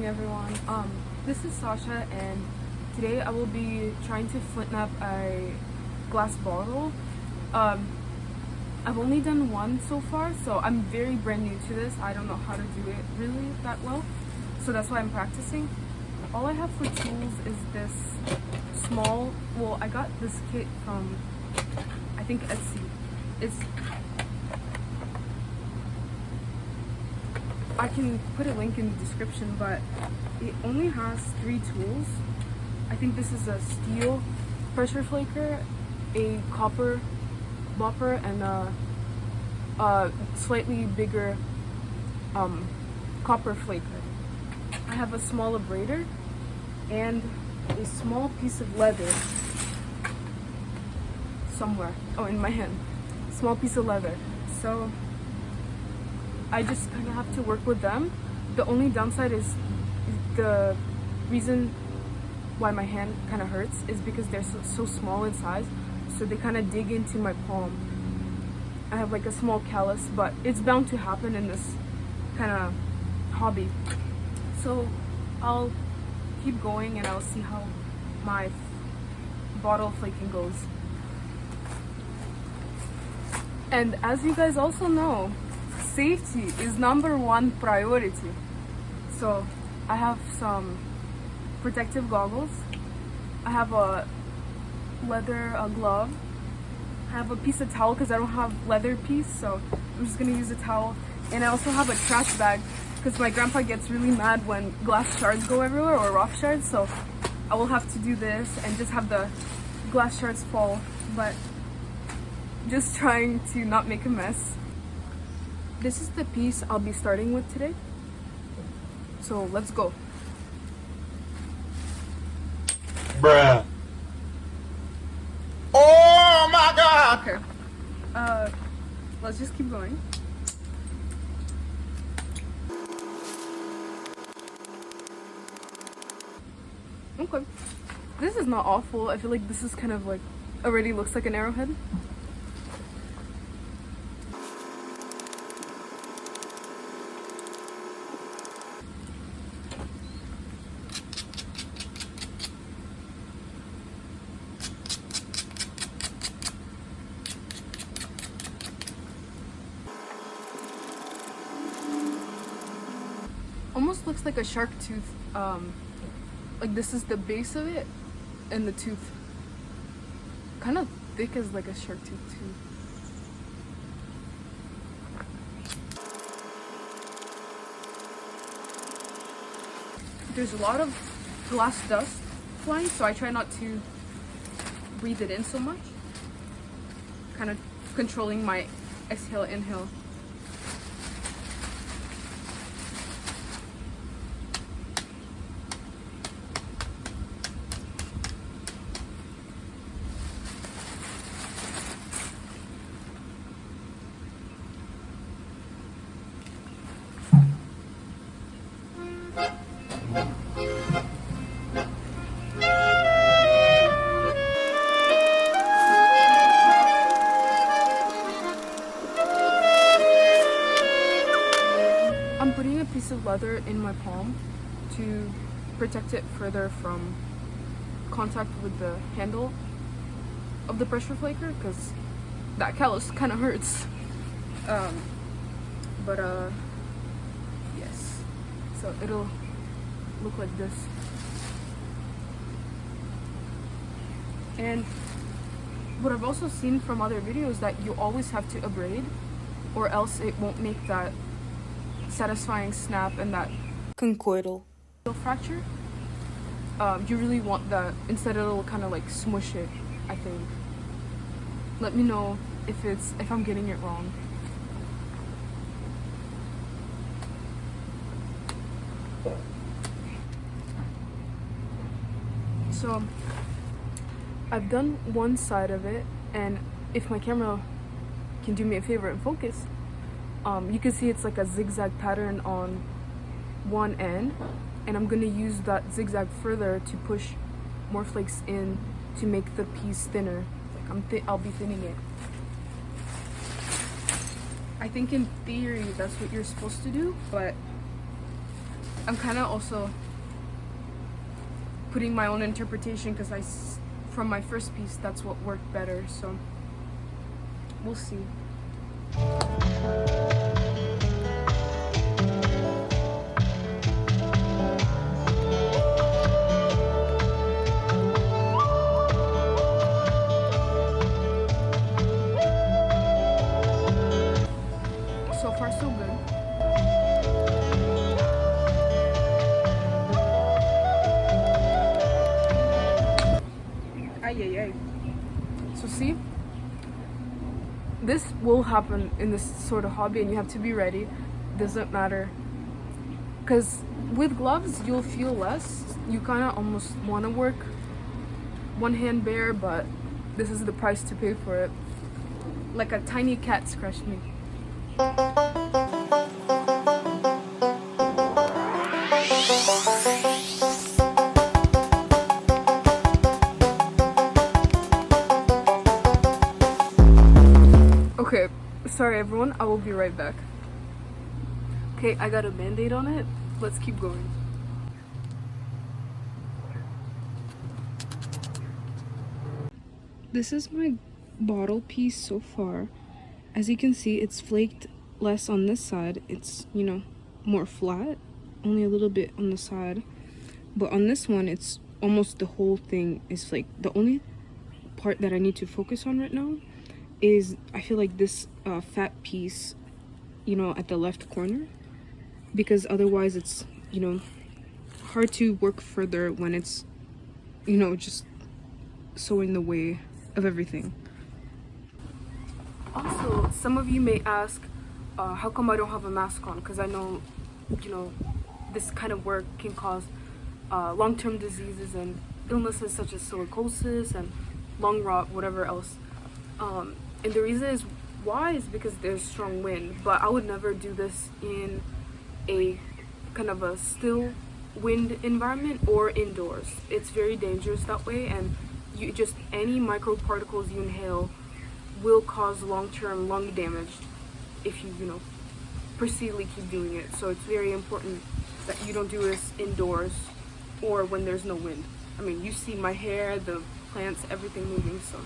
morning, everyone. This is Sasha, and today I will be trying to flint knap a glass bottle. I've only done one so far, so I'm very brand new to this. I don't know how to do it really that well, so that's why I'm practicing. All I have for tools is this small, well, I got this kit from, I think, Etsy. I can put a link in the description, but it only has 3 tools. I think this is a steel pressure flaker, a copper bopper, and a slightly bigger copper flaker. I have a small abrader and a small piece of leather somewhere. Oh, in my hand. Small piece of leather. So I just kind of have to work with them. The only downside is the reason why my hand kind of hurts is because they're so small in size, so they kind of dig into my palm. I have like a small callus, but it's bound to happen in this kind of hobby. So I'll keep going and I'll see how my bottle flaking goes. And as you guys also know, safety is #1 priority. So I have some protective goggles. I have a leather glove. I have a piece of towel because I don't have leather piece, so I'm just gonna use a towel. And I also have a trash bag because my grandpa gets really mad when glass shards go everywhere or rock shards, so I will have to do this and just have the glass shards fall, but just trying to not make a mess. This is the piece I'll be starting with today, so let's go. Bruh. Oh my god! Okay, let's just keep going. Okay, this is not awful. I feel like this is kind of like already looks like an arrowhead. Almost looks like a shark tooth. Like this is the base of it, and the tooth kind of thick as like a shark tooth too. There's a lot of glass dust flying, so I try not to breathe it in so much. Kind of controlling my exhale, inhale. I'm putting a piece of leather in my palm to protect it further from contact with the handle of the pressure flaker, because that callus kind of hurts. Yes, so it'll look like this. And what I've also seen from other videos that you always have to abrade, or else it won't make that satisfying snap and that conchoidal fracture. You really want that. Instead it'll kind of like smush it, I think. Let me know if I'm getting it wrong. So I've done one side of it, and if my camera can do me a favor and focus, you can see it's like a zigzag pattern on one end, and I'm gonna use that zigzag further to push more flakes in to make the piece thinner. Like I'll be thinning it. I think in theory that's what you're supposed to do, but I'm kind of also putting my own interpretation because from my first piece, that's what worked better. So we'll see. So far, so good. Ay. So see, this will happen in this sort of hobby, and you have to be ready. Doesn't matter, because with gloves you'll feel less. You kind of almost want to work one hand bare, but this is the price to pay for it. Like a tiny cat scratched me. Okay, sorry everyone, I will be right back. Okay, I got a band-aid on it. Let's keep going. This is my bottle piece so far. As you can see, it's flaked less on this side. It's, you know, more flat, only a little bit on the side. But on this one, it's almost the whole thing is flaked. The only part that I need to focus on right now is I feel like this fat piece, you know, at the left corner, because otherwise it's, you know, hard to work further when it's, you know, just so in the way of everything. Also, some of you may ask, how come I don't have a mask on? Because I know, you know, this kind of work can cause long-term diseases and illnesses such as silicosis and lung rot, whatever else. And the reason is why is because there's strong wind, but I would never do this in a kind of a still wind environment or indoors. It's very dangerous that way, and you just any microparticles you inhale will cause long-term lung damage if you know proceedly keep doing it. So it's very important that you don't do this indoors or when there's no wind. I mean, you see my hair, the plants, everything moving. So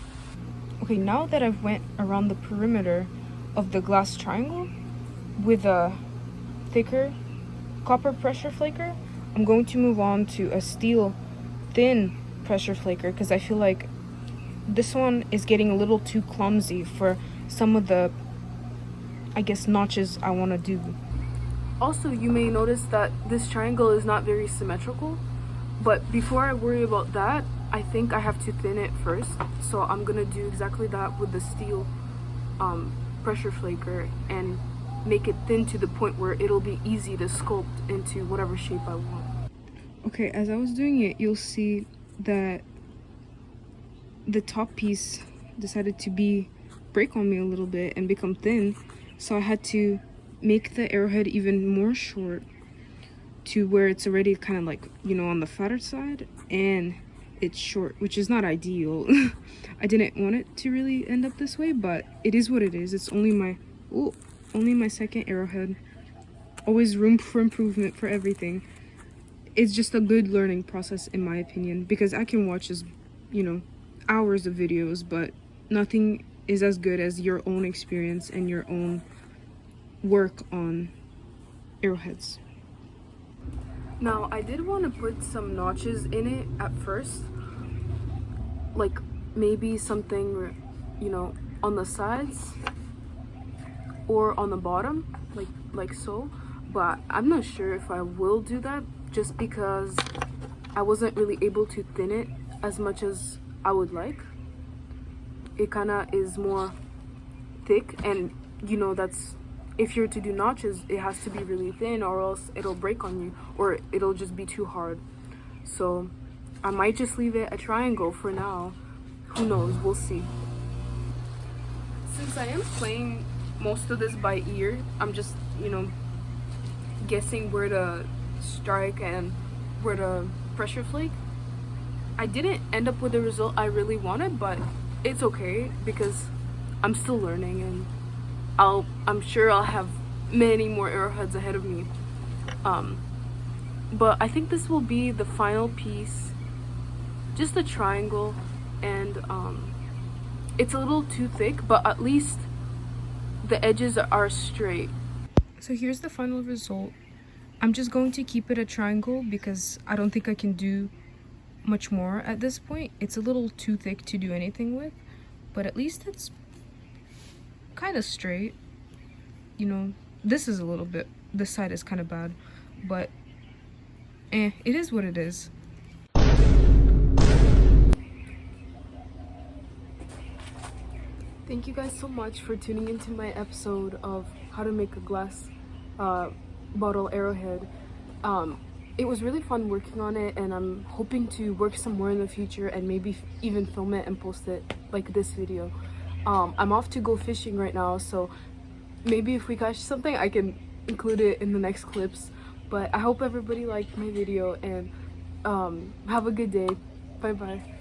okay, now that I've went around the perimeter of the glass triangle with a thicker copper pressure flaker, I'm going to move on to a steel thin pressure flaker because I feel like this one is getting a little too clumsy for some of the, I guess, notches I want to do. Also, you may notice that this triangle is not very symmetrical, but before I worry about that, I think I have to thin it first. So I'm gonna do exactly that with the steel pressure flaker and make it thin to the point where it'll be easy to sculpt into whatever shape I want. Okay, as I was doing it, you'll see that the top piece decided to break on me a little bit and become thin, so I had to make the arrowhead even more short to where it's already kind of like, you know, on the fatter side, and it's short, which is not ideal. I didn't want it to really end up this way, but it is what it is. It's only my second arrowhead. Always room for improvement for everything. It's just a good learning process in my opinion, because I can watch as, you know, hours of videos, but nothing is as good as your own experience and your own work on arrowheads. Now, I did want to put some notches in it at first, like maybe something, you know, on the sides or on the bottom, like so, but I'm not sure if I will do that just because I wasn't really able to thin it as much as I would like. It kind of is more thick, and you know, that's, if you're to do notches, it has to be really thin or else it'll break on you or it'll just be too hard. So I might just leave it a triangle for now. Who knows, we'll see. Since I am playing most of this by ear, I'm just, you know, guessing where to strike and where to pressure flake. I didn't end up with the result I really wanted, but it's okay because I'm still learning, and I'm sure I'll have many more arrowheads ahead of me. But I think this will be the final piece, just a triangle, and it's a little too thick, but at least the edges are straight. So here's the final result. I'm just going to keep it a triangle because I don't think I can do much more at this point. It's a little too thick to do anything with, but at least it's kind of straight. You know, this is a little bit, this side is kind of bad, but it is what it is. Thank you guys so much for tuning into my episode of how to make a glass bottle arrowhead. It was really fun working on it, and I'm hoping to work some more in the future and maybe even film it and post it like this video. I'm off to go fishing right now, so maybe if we catch something I can include it in the next clips. But I hope everybody liked my video, and have a good day. Bye bye.